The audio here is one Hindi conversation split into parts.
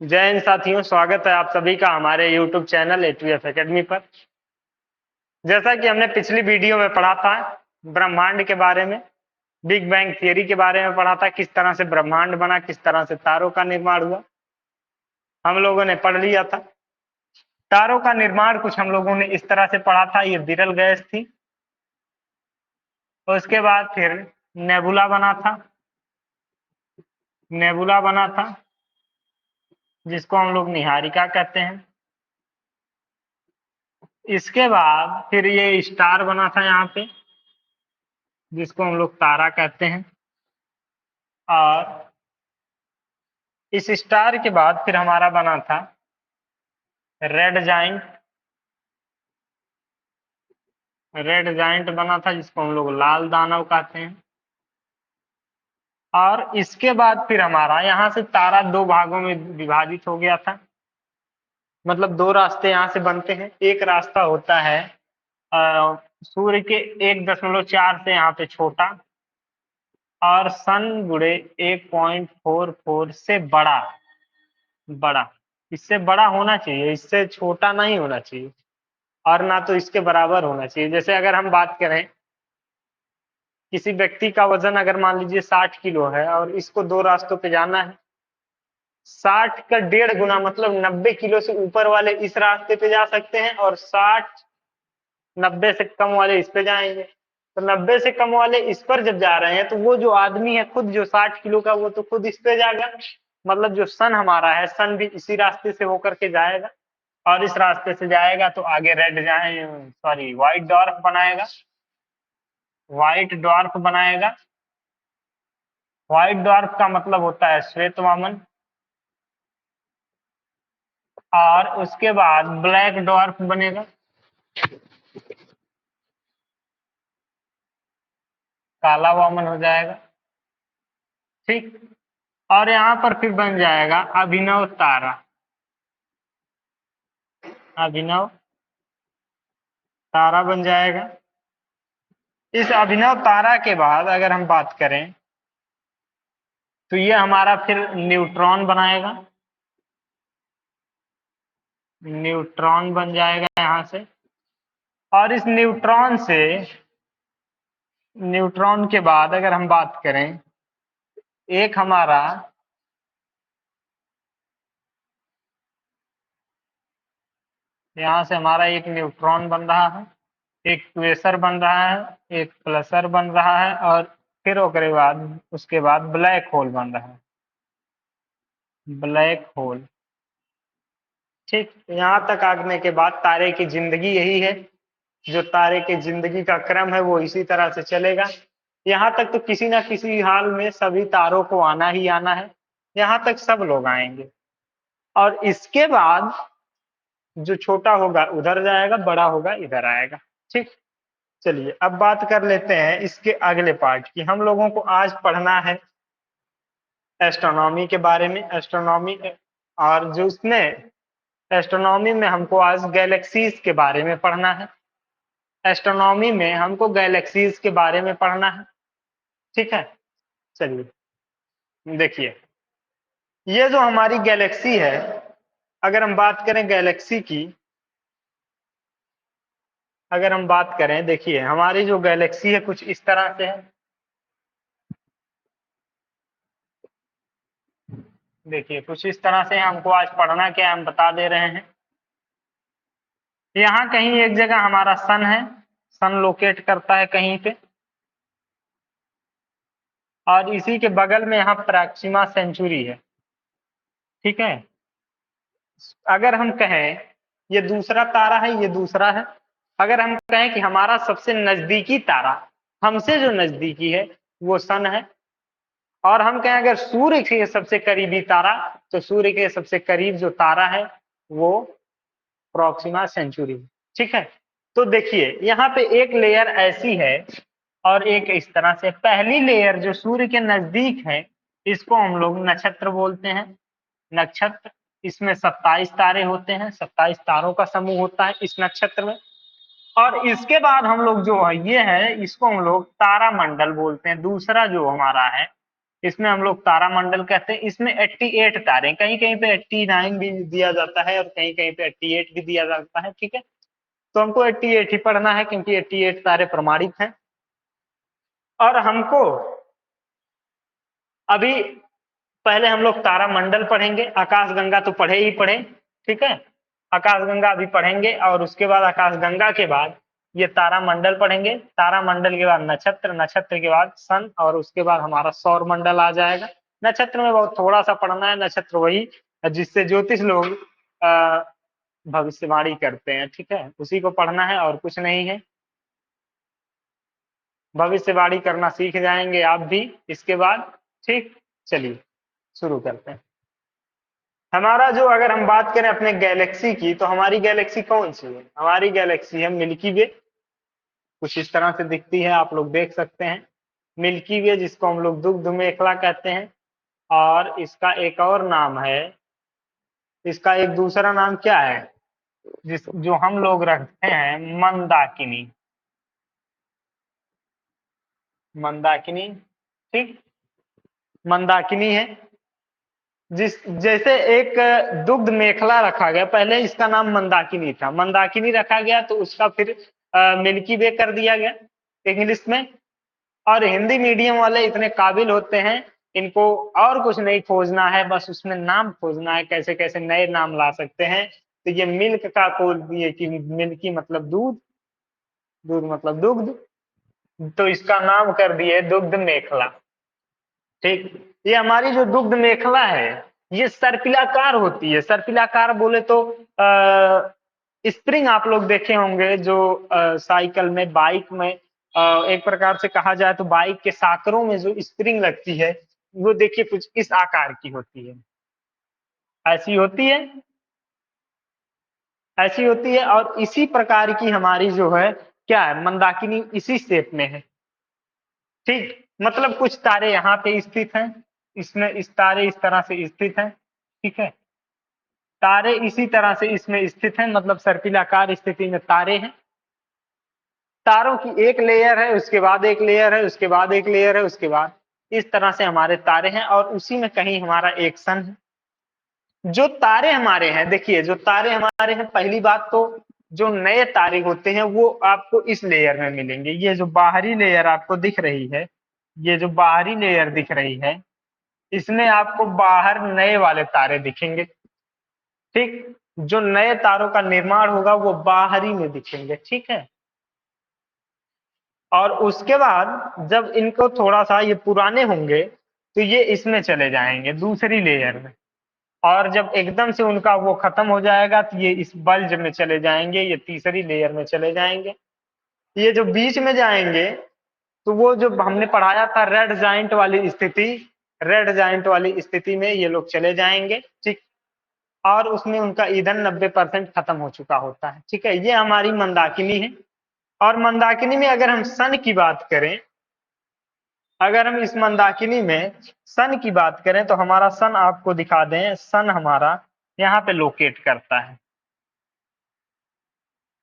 जय हिंद साथियों, स्वागत है आप सभी का हमारे YouTube चैनल A2F एकेडमी पर। जैसा कि हमने पिछली वीडियो में पढ़ा था ब्रह्मांड के बारे में, बिग बैंग थियरी के बारे में पढ़ा था, किस तरह से ब्रह्मांड बना, किस तरह से तारों का निर्माण हुआ, हम लोगों ने पढ़ लिया था। तारों का निर्माण कुछ हम लोगों ने इस तरह से पढ़ा था, ये विरल गैस थी। और उसके बाद फिर नेबुला बना था, जिसको हम लोग निहारिका कहते हैं। इसके बाद फिर ये स्टार बना था यहाँ पे, जिसको हम लोग तारा कहते हैं। और इस स्टार के बाद फिर हमारा बना था रेड जाइंट बना था, जिसको हम लोग लाल दानव कहते हैं। और इसके बाद फिर हमारा यहाँ से तारा दो भागों में विभाजित हो गया था, मतलब दो रास्ते यहाँ से बनते हैं। एक रास्ता होता है सूर्य के 1.4 से यहाँ पे छोटा, और सन गुणे 1.44 से बड़ा। इससे बड़ा होना चाहिए, इससे छोटा नहीं होना चाहिए, और ना तो इसके बराबर होना चाहिए। जैसे अगर हम बात करें, किसी व्यक्ति का वजन अगर मान लीजिए 60 किलो है और इसको दो रास्तों पे जाना है, 60 का 1.5 गुना मतलब 90 किलो से ऊपर वाले इस रास्ते पे जा सकते हैं, और 90 से कम वाले इस पे जाएंगे। तो 90 से कम वाले इस पर जब जा रहे हैं, तो वो जो आदमी है खुद जो 60 किलो का, वो तो खुद इस पे जाएगा। मतलब जो सन हमारा है, सन भी इसी रास्ते से होकर के जाएगा, और इस रास्ते से जाएगा तो आगे व्हाइट डॉर्फ बनाएगा। व्हाइट डॉर्फ का मतलब होता है श्वेत वामन। और उसके बाद ब्लैक डॉर्फ बनेगा, काला वामन हो जाएगा। ठीक। और यहाँ पर फिर बन जाएगा अभिनव तारा बन जाएगा। इस अभिनव तारा के बाद अगर हम बात करें, तो ये हमारा फिर न्यूट्रॉन बनाएगा, न्यूट्रॉन बन जाएगा यहाँ से। और इस न्यूट्रॉन के बाद अगर हम बात करें, एक हमारा यहाँ से हमारा एक न्यूट्रॉन बन रहा है, एक क्वेसर बन रहा है, एक प्लसर बन रहा है, और फिर उसके बाद ब्लैक होल बन रहा है, ब्लैक होल। ठीक। यहाँ तक आने के बाद तारे की जिंदगी यही है, जो तारे की जिंदगी का क्रम है वो इसी तरह से चलेगा। यहाँ तक तो किसी ना किसी हाल में सभी तारों को आना ही आना है, यहाँ तक सब लोग आएंगे। और इसके बाद जो छोटा होगा उधर जाएगा, बड़ा होगा इधर आएगा। ठीक। चलिए अब बात कर लेते हैं इसके अगले पार्ट की। हम लोगों को आज पढ़ना है एस्ट्रोनॉमी के बारे में। एस्ट्रोनॉमी, और जो उसमें एस्ट्रोनॉमी में हमको आज गैलेक्सीज के बारे में पढ़ना है। एस्ट्रोनॉमी में हमको गैलेक्सीज के बारे में पढ़ना है। ठीक है। चलिए देखिए, ये जो हमारी गैलेक्सी है, अगर हम बात करें गैलेक्सी की, अगर हम बात करें, देखिए हमारी जो गैलेक्सी है कुछ इस तरह से है। देखिए कुछ इस तरह से हमको आज पढ़ना क्या हम बता दे रहे हैं। यहाँ कहीं एक जगह हमारा सन है, सन लोकेट करता है कहीं पे, और इसी के बगल में यहाँ प्रॉक्सिमा सेंचुरी है। ठीक है। अगर हम कहें ये दूसरा तारा है, ये दूसरा है, अगर हम कहें कि हमारा सबसे नजदीकी तारा, हमसे जो नजदीकी है वो सन है, और हम कहें अगर सूर्य के सबसे करीबी तारा, तो सूर्य के सबसे करीब जो तारा है वो प्रॉक्सिमा सेंचुरी। ठीक है। तो देखिए यहाँ पे एक लेयर ऐसी है और एक इस तरह से। पहली लेयर जो सूर्य के नजदीक है, इसको हम लोग नक्षत्र बोलते हैं। नक्षत्र, इसमें 27 तारे होते हैं, 27 तारों का समूह होता है इस नक्षत्र में। और इसके बाद हम लोग जो है, ये है, इसको हम लोग तारा मंडल बोलते हैं। दूसरा जो हमारा है, इसमें हम लोग तारामंडल कहते हैं। इसमें 88 तारे, कहीं कहीं पे 89 भी दिया जाता है और कहीं कहीं पे 88 भी दिया जाता है। ठीक है, तो हमको 88 ही पढ़ना है क्योंकि 88 तारे प्रमाणित हैं। और हमको अभी पहले हम लोग तारामंडल पढ़ेंगे, आकाशगंगा तो पढ़े ही पढ़े। ठीक है, आकाशगंगा अभी पढ़ेंगे और उसके बाद आकाशगंगा के बाद ये तारामंडल पढ़ेंगे। तारामंडल के बाद नक्षत्र, नक्षत्र के बाद सन और उसके बाद हमारा सौर मंडल आ जाएगा। नक्षत्र में बहुत थोड़ा सा पढ़ना है, नक्षत्र वही जिससे ज्योतिष लोग भविष्यवाणी करते हैं। ठीक है, उसी को पढ़ना है और कुछ नहीं है। भविष्यवाणी करना सीख जाएंगे आप भी इसके बाद। ठीक, चलिए शुरू करते हैं। हमारा जो, अगर हम बात करें अपने गैलेक्सी की, तो हमारी गैलेक्सी कौन सी है? हमारी गैलेक्सी है मिल्की वे। कुछ इस तरह से दिखती है, आप लोग देख सकते हैं मिल्की वे, जिसको हम लोग दुग्ध मेखला कहते हैं। और इसका एक और नाम है, इसका एक दूसरा नाम क्या है जिस जो हम लोग रखते हैं? मंदाकिनी। मंदाकिनी, ठीक, मंदाकिनी है। जिस जैसे एक दुग्ध मेखला रखा गया, पहले इसका नाम मंदाकिनी था, मंदाकिनी रखा गया तो उसका फिर मिल्की वे कर दिया गया इंग्लिश में। और हिंदी मीडियम वाले इतने काबिल होते हैं, इनको और कुछ नहीं खोजना है, बस उसमें नाम खोजना है, कैसे कैसे नए नाम ला सकते हैं। तो ये मिल्क का खोल दिए कि मिल्की मतलब दूध, दूध मतलब दुग्ध, तो इसका नाम कर दिए दुग्ध मेखला। ठीक, ये हमारी जो दुग्ध मेखला है ये सर्पिलाकार होती है। सर्पिलाकार बोले तो स्प्रिंग आप लोग देखे होंगे जो साइकिल में, बाइक में, एक प्रकार से कहा जाए तो बाइक के साकरों में जो स्प्रिंग लगती है वो देखिए कुछ इस आकार की होती है, ऐसी होती है, ऐसी होती है। और इसी प्रकार की हमारी जो है क्या है, मंदाकिनी इसी शेप में है। ठीक, मतलब कुछ तारे यहाँ पे स्थित हैं, इसमें इस तारे इस तरह से स्थित हैं। ठीक है, तारे इसी तरह से इसमें स्थित हैं, मतलब सर्पिलाकार स्थिति में तारे हैं। तारों की एक लेयर है, उसके बाद एक लेयर है, उसके बाद एक लेयर है, उसके बाद इस तरह से हमारे तारे हैं। और उसी में कहीं हमारा एक सन है। जो तारे हमारे हैं, देखिए जो तारे हमारे हैं, पहली बात तो जो नए तारे होते हैं वो आपको इस लेयर में मिलेंगे। ये जो बाहरी लेयर आपको दिख रही है, ये जो बाहरी लेयर दिख रही है, इसमें आपको बाहर नए वाले तारे दिखेंगे। ठीक, जो नए तारों का निर्माण होगा वो बाहरी में दिखेंगे। ठीक है, और उसके बाद जब इनको थोड़ा सा ये पुराने होंगे तो ये इसमें चले जाएंगे दूसरी लेयर में। और जब एकदम से उनका वो खत्म हो जाएगा तो ये इस बल्ज में चले जाएंगे, ये तीसरी लेयर में चले जाएंगे। ये जो बीच में जाएंगे तो वो जो हमने पढ़ाया था रेड जाइंट वाली स्थिति, रेड जाइंट वाली स्थिति में ये लोग चले जाएंगे। ठीक, और उसमें उनका ईंधन 90% खत्म हो चुका होता है। ठीक है, ये हमारी मंदाकिनी है। और मंदाकिनी में अगर हम सन की बात करें, अगर हम इस मंदाकिनी में सन की बात करें तो हमारा सन आपको दिखा दें, सन हमारा यहाँ पे लोकेट करता है।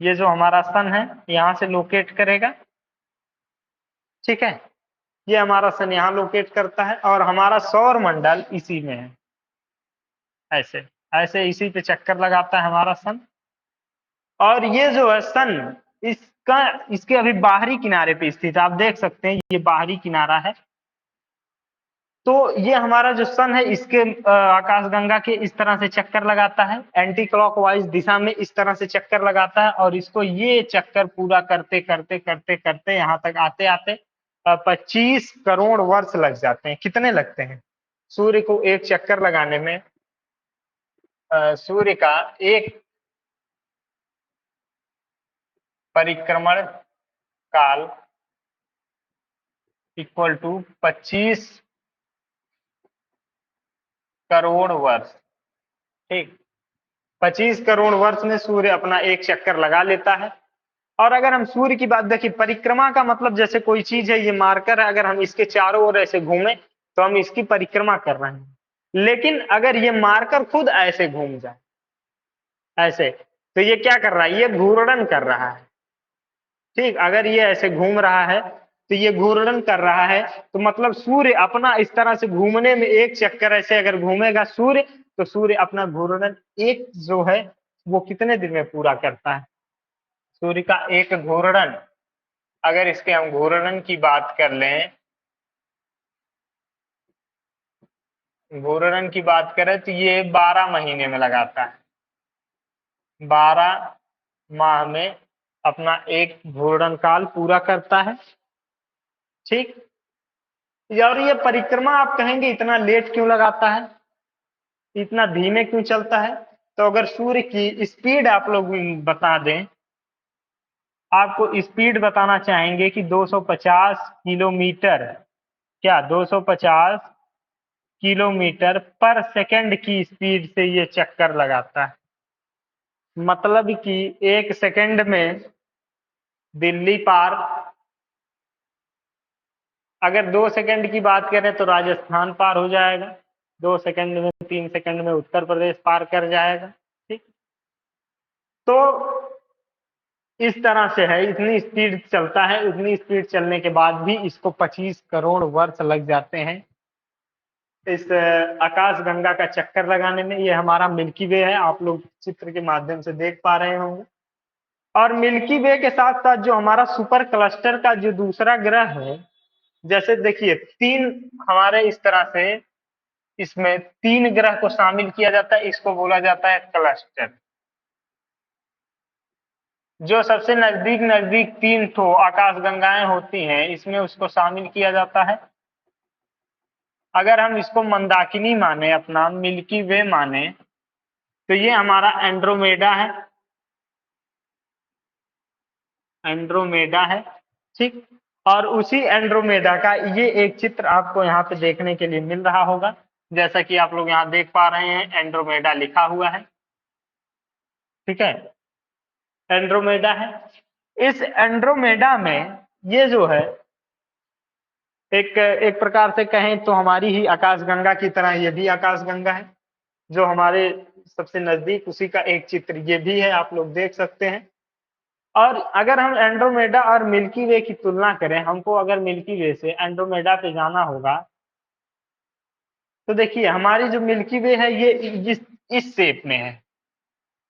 ये जो हमारा सन है यहाँ से लोकेट करेगा। ठीक है, ये हमारा सन यहाँ लोकेट करता है और हमारा सौर मंडल इसी में है। ऐसे ऐसे इसी पे चक्कर लगाता है हमारा सन। और ये जो है सन, इसका इसके अभी बाहरी किनारे पे स्थित है, आप देख सकते हैं ये बाहरी किनारा है। तो ये हमारा जो सन है इसके आकाशगंगा के इस तरह से चक्कर लगाता है, एंटी क्लॉकवाइज दिशा में इस तरह से चक्कर लगाता है। और इसको ये चक्कर पूरा करते करते करते करते यहाँ तक आते आते 25 करोड़ वर्ष लग जाते हैं। कितने लगते हैं? सूर्य को एक चक्कर लगाने में सूर्य का एक परिक्रमण काल इक्वल टू 25 करोड़ वर्ष। ठीक, 25 करोड़ वर्ष में सूर्य अपना एक चक्कर लगा लेता है। और अगर हम सूर्य की बात देखिए, परिक्रमा का मतलब जैसे कोई चीज है, ये मार्कर है, अगर हम इसके चारों ओर ऐसे घूमें तो हम इसकी परिक्रमा कर रहे हैं। लेकिन अगर ये मार्कर खुद ऐसे घूम जाए, ऐसे, तो ये क्या कर रहा है? ये घूर्णन कर रहा है। ठीक, अगर ये ऐसे घूम रहा है तो ये घूर्णन कर रहा है, तो मतलब सूर्य अपना इस तरह से घूमने में एक चक्कर ऐसे अगर घूमेगा सूर्य, तो सूर्य अपना घूर्णन एक जो है वो कितने दिन में पूरा करता है? सूर्य का एक घूर्णन, अगर इसके हम घूर्णन की बात कर लें, घूर्णन की बात करें तो ये 12 महीने में लगाता है, 12 माह में अपना एक घूर्णन काल पूरा करता है। ठीक, और ये परिक्रमा आप कहेंगे इतना लेट क्यों लगाता है, इतना धीमे क्यों चलता है? तो अगर सूर्य की स्पीड आप लोग बता दें, आपको स्पीड बताना चाहेंगे कि 250 किलोमीटर, क्या 250 किलोमीटर पर सेकंड की स्पीड से ये चक्कर लगाता है। मतलब कि 1 सेकंड में दिल्ली पार, अगर 2 सेकंड की बात करें तो राजस्थान पार हो जाएगा, 2 सेकंड में, 3 सेकंड में उत्तर प्रदेश पार कर जाएगा। ठीक, तो इस तरह से है, इतनी स्पीड चलता है। उतनी स्पीड चलने के बाद भी इसको 25 करोड़ वर्ष लग जाते हैं इस आकाश गंगा का चक्कर लगाने में। ये हमारा मिल्की वे है, आप लोग चित्र के माध्यम से देख पा रहे होंगे। और मिल्की वे के साथ साथ जो हमारा सुपर क्लस्टर का जो दूसरा ग्रह है, जैसे देखिए 3 हमारे इस तरह से इसमें 3 ग्रह को शामिल किया जाता है, इसको बोला जाता है क्लस्टर। जो सबसे नजदीक नजदीक 3 ठो आकाश गंगाएं होती हैं, इसमें उसको शामिल किया जाता है। अगर हम इसको मंदाकिनी माने, अपना मिल्की वे माने, तो ये हमारा एंड्रोमेडा है, एंड्रोमेडा है। ठीक, और उसी एंड्रोमेडा का ये एक चित्र आपको यहाँ पे देखने के लिए मिल रहा होगा, जैसा कि आप लोग यहाँ देख पा रहे हैं, एंड्रोमेडा लिखा हुआ है। ठीक है, एंड्रोमेडा है। इस एंड्रोमेडा में ये जो है एक प्रकार से कहें तो हमारी ही आकाशगंगा की तरह ये भी आकाशगंगा है, जो हमारे सबसे नजदीक, उसी का एक चित्र ये भी है, आप लोग देख सकते हैं। और अगर हम एंड्रोमेडा और मिल्की वे की तुलना करें, हमको अगर मिल्की वे से एंड्रोमेडा पे जाना होगा, तो देखिए हमारी जो मिल्की वे है ये इस शेप में है,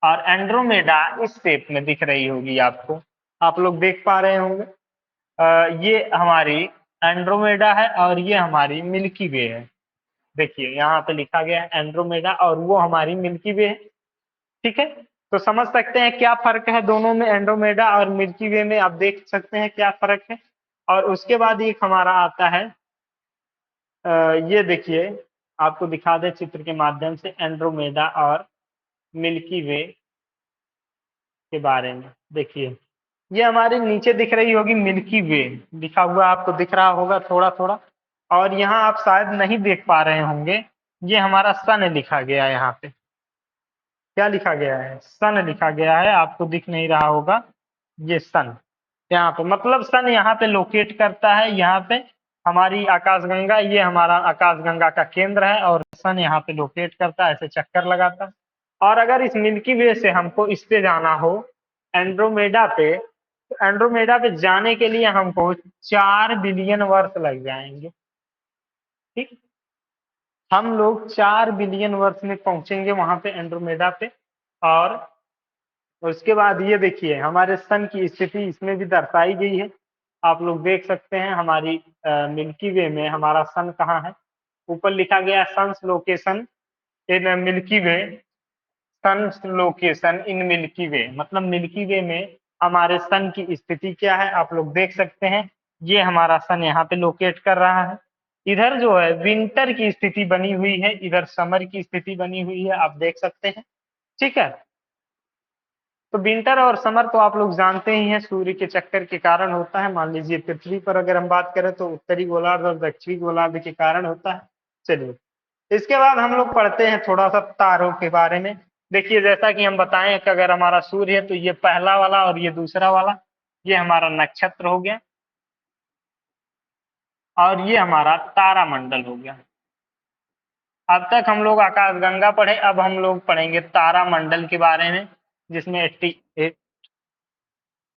और एंड्रोमेडा इस शेप में दिख रही होगी आपको, आप लोग देख पा रहे होंगे। ये हमारी एंड्रोमेडा है और ये हमारी मिल्की वे है। देखिए यहाँ पे लिखा गया है एंड्रोमेडा, और वो हमारी मिल्की वे है। ठीक है, तो समझ सकते हैं क्या फर्क है दोनों में, एंड्रोमेडा और मिल्की वे में, आप देख सकते हैं क्या फर्क है। और उसके बाद एक हमारा आता है, ये देखिए आपको दिखा दे चित्र के माध्यम से एंड्रोमेडा और मिल्की वे के बारे में। देखिए ये हमारे नीचे दिख रही होगी मिल्की वे, लिखा हुआ आपको दिख रहा होगा थोड़ा थोड़ा, और यहाँ आप शायद नहीं देख पा रहे होंगे, ये हमारा सन लिखा गया है यहाँ पे। क्या लिखा गया है? सन लिखा गया है, आपको दिख नहीं रहा होगा, ये सन यहाँ पे, मतलब सन यहाँ पे लोकेट करता है, यहाँ पे हमारी आकाशगंगा, ये हमारा आकाशगंगा का केंद्र है, और सन यहाँ पे लोकेट करता है, ऐसे चक्कर लगाता है। और अगर इस मिल्की वे से हमको इस पे जाना हो, एंड्रोमेडा पे, तो एंड्रोमेडा पे जाने के लिए हमको 4 बिलियन वर्ष लग जाएंगे। ठीक, हम लोग 4 बिलियन वर्ष में पहुंचेंगे वहां पे एंड्रोमेडा पे। और उसके बाद ये देखिए हमारे सन की स्थिति इसमें भी दर्शाई गई है, आप लोग देख सकते हैं हमारी मिल्की वे में हमारा सन कहाँ है। ऊपर लिखा गया sun's location in milky way, sun's location in milky way, मतलब मिल्की वे में हमारे सन की स्थिति क्या है, आप लोग देख सकते हैं। ये हमारा सन यहाँ पे लोकेट कर रहा है। इधर जो है विंटर की स्थिति बनी हुई है, इधर समर की स्थिति बनी हुई है, आप देख सकते हैं। ठीक है, तो विंटर और समर तो आप लोग जानते ही हैं, सूर्य के चक्कर के कारण होता है। मान लीजिए पृथ्वी पर अगर हम बात करें तो उत्तरी गोलार्ध और दक्षिणी गोलार्ध के कारण होता है। चलिए, इसके बाद हम लोग पढ़ते हैं थोड़ा सा तारों के बारे में। देखिए जैसा कि हम बताएं कि अगर हमारा सूर्य है तो ये पहला वाला और ये दूसरा वाला, ये हमारा नक्षत्र हो गया, और ये हमारा तारामंडल हो गया। अब तक हम लोग आकाशगंगा पढ़े, अब हम लोग पढ़ेंगे तारामंडल के बारे में, जिसमें